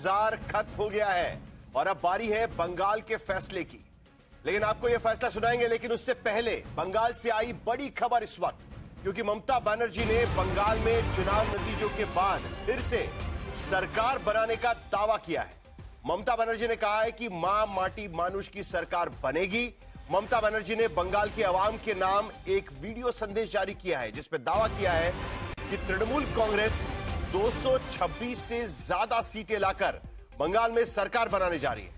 इंतजार खत्म हो गया है और अब बारी है बंगाल के फैसले की। लेकिन आपको यह फैसला सुनाएंगे, लेकिन उससे पहले बंगाल से आई बड़ी खबर इस वक्त, क्योंकि ममता बनर्जी ने बंगाल में चुनाव नतीजों के बाद फिर से सरकार बनाने का दावा किया है। ममता बनर्जी ने कहा है कि मां माटी मानुष की सरकार बनेगी। ममता बनर्जी ने बंगाल के अवाम के नाम एक वीडियो संदेश जारी किया है, जिसमें दावा किया है कि तृणमूल कांग्रेस 226 से ज्यादा सीटें लाकर बंगाल में सरकार बनाने जा रही है।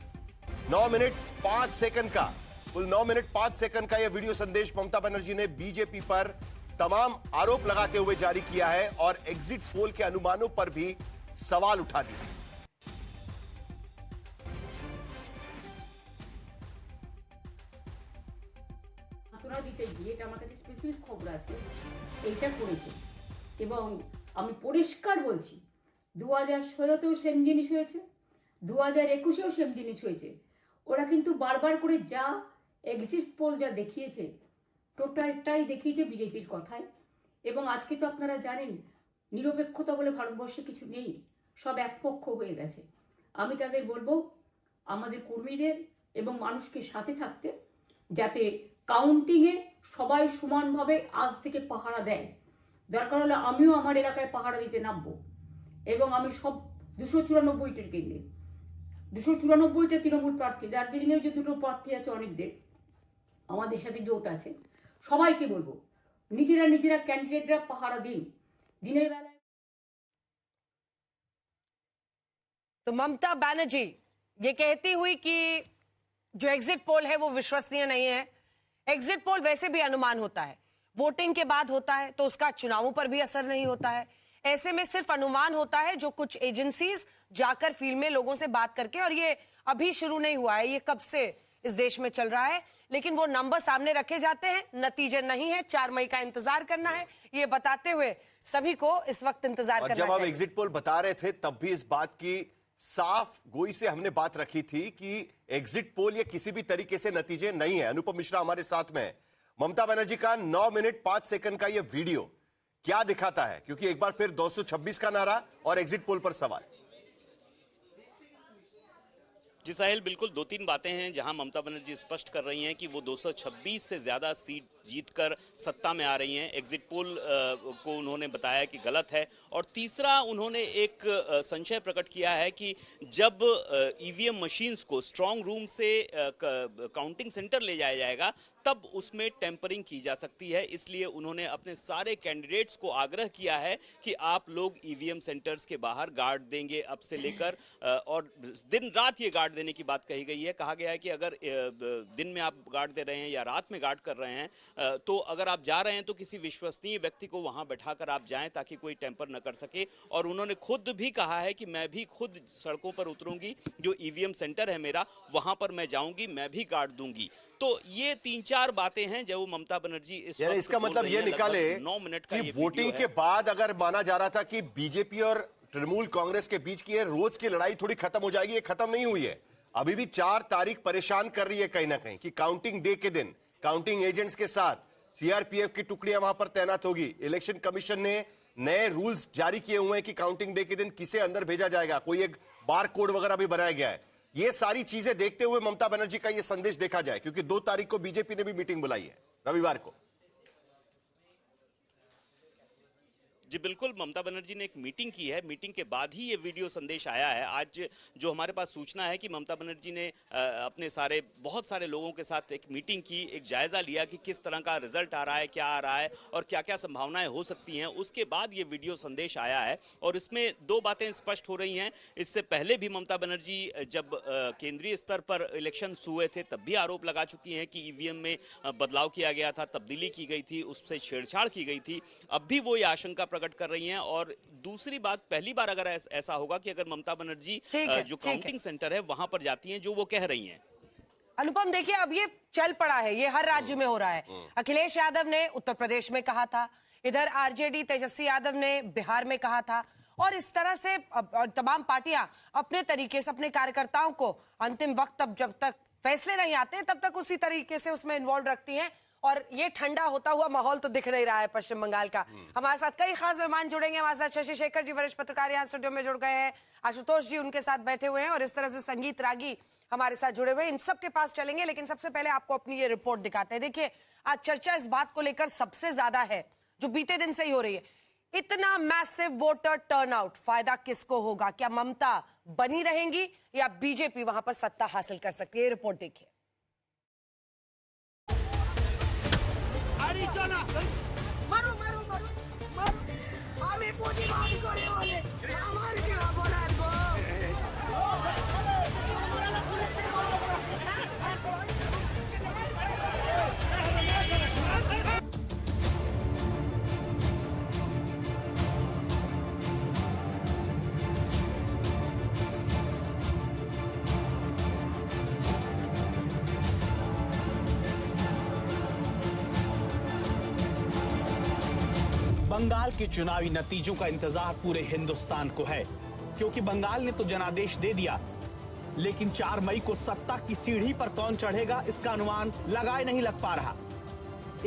9 मिनट 5 सेकंड का, कुल 9 मिनट 5 सेकंड का यह वीडियो संदेश ममता बनर्जी ने बीजेपी पर तमाम आरोप लगाते हुए जारी किया है और एग्जिट पोल के अनुमानों पर भी सवाल उठा दिए। দিতে গিয়ে এটা আমার কাছে স্পেসিফিক খবর আছে, এইটা করেছে এবং আমি পরিষ্কার বলছি 2016তেও সেম জিনিস হয়েছে, 2021এও সেম জিনিস হয়েছে। ওরা কিন্তু বারবার করে যা এক্সিট পোল যা দেখিয়েছে টোটালটাই দেখিয়েছে বিজেপির কথায়। এবং আজকে তো আপনারা জানেন নিরপেক্ষতা বলে ভারতবর্ষে কিছু নেই, সব একপক্ষ হয়ে গেছে। আমি তাদের বলবো আমাদের কর্মীদের এবং মানুষকে সাথে থাকতে, যাতে কাউন্টিংয়ে সবাই সমানভাবে আজ থেকে পাহারা দেয়। দরকার হলে আমিও আমার এলাকায় পাহারা দিতে নামবো এবং আমি সব 294টির কেন্দ্রে 294টা তৃণমূল প্রার্থী, দার্জিলিংয়েও যে দুটো প্রার্থী আছে অনেকদের আমাদের সাথে জোট আছে, সবাইকে বলবো নিজেরা নিজেরা ক্যান্ডিডেটরা পাহারা দিন দিনের বেলায়। तो ममता बनर्जी ये कहती हुई कि जो एग्जिट पोल है वो विश्वसनीय नहीं है। एग्जिट पोल वैसे भी अनुमान होता है, वोटिंग के बाद होता है तो उसका चुनावों पर भी असर नहीं होता है। ऐसे में सिर्फ अनुमान होता है जो कुछ एजेंसीज जाकर फील्ड में लोगों से बात करके, और ये अभी शुरू नहीं हुआ है, ये कब से इस देश में चल रहा है, लेकिन वो नंबर सामने रखे जाते हैं, नतीजे नहीं है। 4 मई का इंतजार करना है, ये बताते हुए सभी को इस वक्त इंतजार करना है। जब हम एग्जिट पोल बता रहे थे तब भी इस बात की साफ गोई से हमने बात रखी थी कि एग्जिट पोल ये किसी भी तरीके से नतीजे नहीं है। अनुपम मिश्रा हमारे साथ में है। ममता बनर्जी का 9 मिनट 5 सेकंड का ये वीडियो क्या दिखाता है, क्योंकि एक बार फिर 226 का नारा और एग्जिट पोल पर सवाल। जी साहिल, बिल्कुल 2-3 बातें हैं जहां ममता बनर्जी स्पष्ट कर रही हैं कि वो 226 से ज्यादा सीट जीतकर सत्ता में आ रही हैं। एग्जिट पोल को उन्होंने बताया कि गलत है। और तीसरा, उन्होंने एक संशय प्रकट किया है कि जब ईवीएम मशीन्स को स्ट्रांग रूम से काउंटिंग सेंटर ले जाया जाएगा तब उसमें टेम्परिंग की जा सकती है। इसलिए उन्होंने अपने सारे कैंडिडेट्स को आग्रह किया है कि आप लोग ईवीएम सेंटर्स के बाहर गार्ड देंगे अब से लेकर, और दिन रात ये गार्ड देने की बात कही गई है। कहा गया है कि अगर दिन में आप गार्ड दे रहे हैं या रात में गार्ड कर रहे हैं, तो अगर आप जा रहे हैं तो किसी विश्वसनीय व्यक्ति को वहां बैठाकर आप जाएं ताकि कोई टेम्पर न कर सके। और उन्होंने खुद भी कहा है कि मैं भी खुद सड़कों पर उतरूंगी, जो ईवीएम सेंटर है मेरा वहां पर मैं जाऊंगी, मैं भी गार्ड दूंगी। तो ये 3-4 बातें हैं जो ममता बनर्जी इसका मतलब ये निकाले 9 मिनट का कि वोटिंग के बाद अगर माना जा रहा था कि बीजेपी और तृणमूल कांग्रेस के बीच की ये रोज की लड़ाई थोड़ी खत्म हो जाएगी, ये खत्म नहीं हुई है। अभी भी 4 तारीख परेशान कर रही है कहीं ना कहीं कि काउंटिंग डे के दिन काउंटिंग एजेंट्स के साथ सीआरपीएफ की टुकड़ियां वहां पर तैनात होगी। इलेक्शन कमीशन ने नए रूल्स जारी किए हुए हैं कि काउंटिंग डे के दिन किसे अंदर भेजा जाएगा, कोई एक बार कोड वगैरह भी बनाया गया है। ये सारी चीजें देखते हुए ममता बनर्जी का ये संदेश देखा जाए, क्योंकि 2 तारीख को बीजेपी ने भी मीटिंग बुलाई है, रविवार को। जी बिल्कुल, ममता बनर्जी ने एक मीटिंग की है, मीटिंग के बाद ही ये वीडियो संदेश आया है। आज जो हमारे पास सूचना है कि ममता बनर्जी ने अपने बहुत सारे लोगों के साथ एक मीटिंग की, एक जायजा लिया कि किस तरह का रिजल्ट आ रहा है, क्या आ रहा है और क्या क्या संभावनाएं हो सकती हैं। उसके बाद ये वीडियो संदेश आया है और इसमें 2 बातें स्पष्ट हो रही हैं। इससे पहले भी ममता बनर्जी जब केंद्रीय स्तर पर इलेक्शन हुए थे तब भी आरोप लगा चुकी हैं कि ईवीएम में बदलाव किया गया था, तब्दीली की गई थी, उससे छेड़छाड़ की गई थी। अब भी वो ये आशंका प्रकट कर रही हैं। और दूसरी बात, पहली बार अगर ऐसा होगा कि अगर ममता बनर्जी जो काउंटिंग सेंटर है वहां पर जाती हैं, जो वो कह रही हैं। अनुपम, देखिए अब ये चल पड़ा है, ये हर राज्य में हो रहा है। अखिलेश यादव ने उत्तर प्रदेश में कहा था, इधर आरजेडी तेजस्वी यादव ने बिहार में कहा था, और इस तरह से तमाम पार्टियां अपने तरीके से अपने कार्यकर्ताओं को अंतिम वक्त तक जब तक फैसले नहीं आते तब तक उसी तरीके से उसमें इन्वॉल्व रखती हैं और ये ठंडा होता हुआ माहौल तो दिख नहीं रहा है पश्चिम बंगाल का। हमारे साथ कई खास मेहमान जुड़ेंगे। हमारे साथ शशि शेखर जी वरिष्ठ पत्रकार यहाँ स्टूडियो में जुड़ गए हैं, आशुतोष जी उनके साथ बैठे हुए हैं और इस तरह से संगीत रागी हमारे साथ जुड़े हुए हैं। इन सब के पास चलेंगे, लेकिन सबसे पहले आपको अपनी ये रिपोर्ट दिखाते हैं। देखिए, आज चर्चा इस बात को लेकर सबसे ज्यादा है जो बीते दिन से ही हो रही है, इतना मैसिव वोटर टर्नआउट फायदा किसको होगा? क्या ममता बनी रहेंगी या बीजेपी वहां पर सत्ता हासिल कर सकती है? ये रिपोर्ट देखिए। মারো মারো মারো মারো আমি প্রতিবাদ করে বলে আমার কি অপরাধ গো बंगाल के चुनावी नतीजों का इंतजार पूरे हिंदुस्तान को है, क्योंकि बंगाल ने तो जनादेश दे दिया, लेकिन 4 मई को सत्ता की सीढ़ी पर कौन चढ़ेगा इसका अनुमान लगाए नहीं लग पा रहा।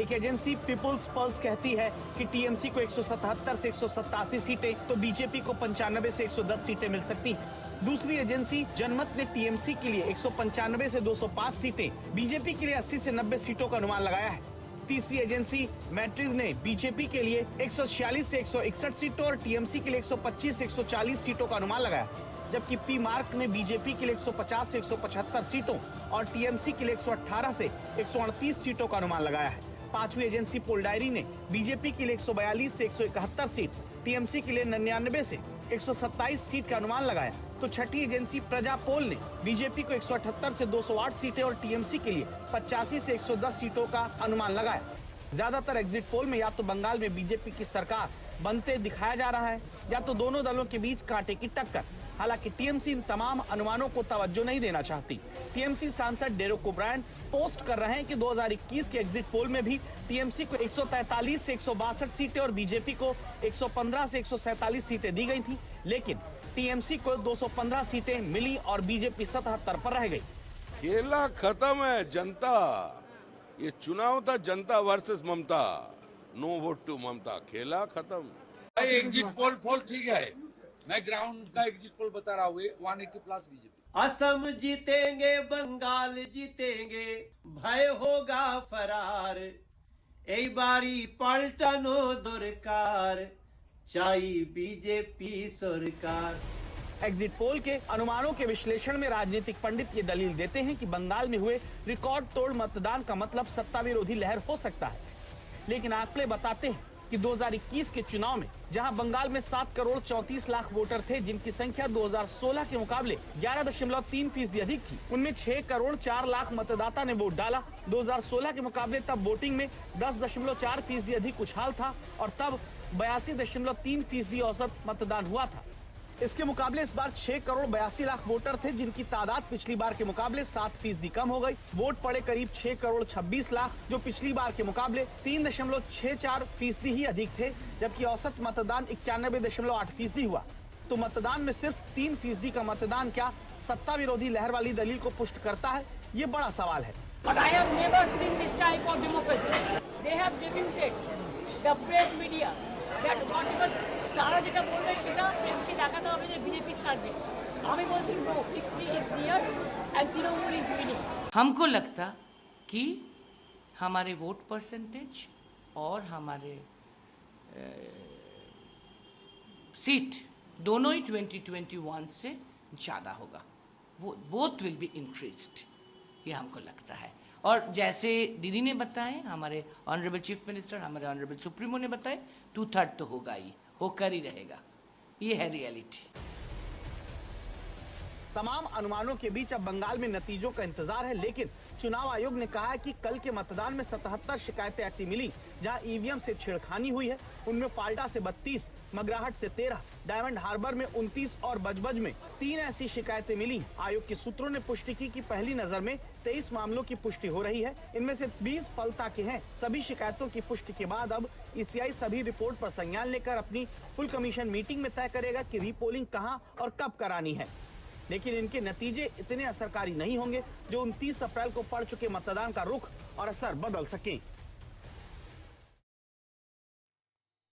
एक एजेंसी पीपुल्स पल्स कहती है कि टीएमसी को 177 से 187 सीटें तो बीजेपी को 95 से 110 सीटें मिल सकती हैं। दूसरी एजेंसी जनमत ने टीएमसी के लिए 195 से 205 सीटें, बीजेपी के लिए 80 से 90 सीटों का अनुमान लगाया है। तीसरी एजेंसी मैट्रिक्स ने बीजेपी के लिए 146 से 161 सीटों और टीएमसी के लिए 125 से 140 सीटों का अनुमान लगाया, जबकि पी मार्क ने बीजेपी के लिए 150 से 175 सीटों और टीएमसी के लिए 118 से 138 सीटों का अनुमान लगाया है। पांचवी एजेंसी पोल डायरी ने बीजेपी के लिए 142 से 171 सीट, टीएमसी के लिए 99 से 127 सीट का अनुमान लगाया, तो छठी एजेंसी प्रजा पोल ने बीजेपी को 178 से 208 सीटें और टीएमसी के लिए 85 से 110 सीटों का अनुमान लगाया। ज्यादातर एग्जिट पोल में या तो बंगाल में बीजेपी की सरकार बनते दिखाया जा रहा है या तो दोनों दलों के बीच कांटे की टक्कर। हालांकि टीएमसी इन तमाम अनुमानों को तवज्जो नहीं देना चाहती। टीएमसी सांसद डेरेक ओब्रायन पोस्ट कर रहे हैं कि 2021 के एग्जिट पोल में भी टीएमसी को 143 से 162 सीटें और बीजेपी को 115 से 147 सीटें दी गई थी, लेकिन टीएमसी को 215 सीटें मिली और बीजेपी 77 पर रह गई। खेला खत्म है जनता, ये चुनाव था जनता versus Mamata, no vote to Mamata, खेला खत्म। एग्जिट पोल ठीक है, मैं ग्राउंड का एग्जिट पोल बता रहा हूँ, 180 प्लस बीजेपी। असम जीतेंगे, बंगाल जीतेंगे, भय होगा फरार, এই বাড়ি পাল্টানো দরকার, চাই बीजेपी सरकार। एग्जिट पोल के अनुमानों के विश्लेषण में राजनीतिक पंडित ये दलील देते हैं कि बंगाल में हुए रिकॉर्ड तोड़ मतदान का मतलब सत्ता विरोधी लहर हो सकता है, लेकिन आंकड़े बताते हैं कि 2021 के चुनाव में जहां बंगाल में 7 करोड़ 34 लाख वोटर थे, जिनकी संख्या 2016 के मुकाबले 11.3% अधिक थी, उनमें 6 करोड़ 4 लाख मतदाता ने वोट डाला। 2016 के मुकाबले तब वोटिंग में 10.4% अधिक उछाल था और तब 82.3% औसत मतदान हुआ था। इसके मुकाबले इस बार 6 करोड़ 82 लाख वोटर थे, जिनकी तादाद पिछली बार के मुकाबले 7% कम हो गई। वोट पड़े करीब 6 करोड़ 26 लाख, जो पिछली बार के मुकाबले 3.64% ही अधिक थे, जबकि औसत मतदान 91.8% हुआ। तो मतदान में सिर्फ 3% का मतदान क्या सत्ता विरोधी लहर वाली दलील को पुष्ट करता है? ये बड़ा सवाल है। But I have never seen this type of democracy. They have debuted the press media that whatever তারা যেটা বলবে সেটা প্রেসকে দেখাতে হবে যে বিজেপি সার্ভে। আমি বলছি no, 50 is near and Trinamool is winning। हमको लगता कि हमारे वोट परसेंटेज और हमारे सीट दोनों ही 2021 से ज़्यादा होगा, वो बोथ विल बी इंक्रीज्ड, ये हमको लगता है। और जैसे दीदी ने बताए, हमारे ऑनरेबल चीफ मिनिस्टर, हमारे ऑनरेबल सुप्रीमो ने बताए, 2/3 तो होगा ही, होकर ही रहेगा, ये है रियलिटी। तमाम अनुमानों के बीच अब बंगाल में नतीजों का इंतजार है, लेकिन चुनाव आयोग ने कहा है कि कल के मतदान में 77 शिकायतें ऐसी मिली जहां ईवीएम से छेड़खानी हुई है। उनमें पाल्टा से 32, मगराहट से 13, डायमंड हार्बर में 29 और बजबज में 3 ऐसी शिकायतें मिली। आयोग के सूत्रों ने पुष्टि की कि पहली नजर में 23 मामलों की पुष्टि हो रही है, इनमें से 20 फलता के हैं। सभी शिकायतों की पुष्टि के बाद अब ईसीआई सभी रिपोर्ट पर संज्ञान लेकर अपनी फुल कमीशन मीटिंग में तय करेगा कि रीपोलिंग कहां और कब करानी है। लेकिन इनके नतीजे इतने असरकारी नहीं होंगे जो 29 अप्रैल को पड़ चुके मतदान का रुख और असर बदल सकें।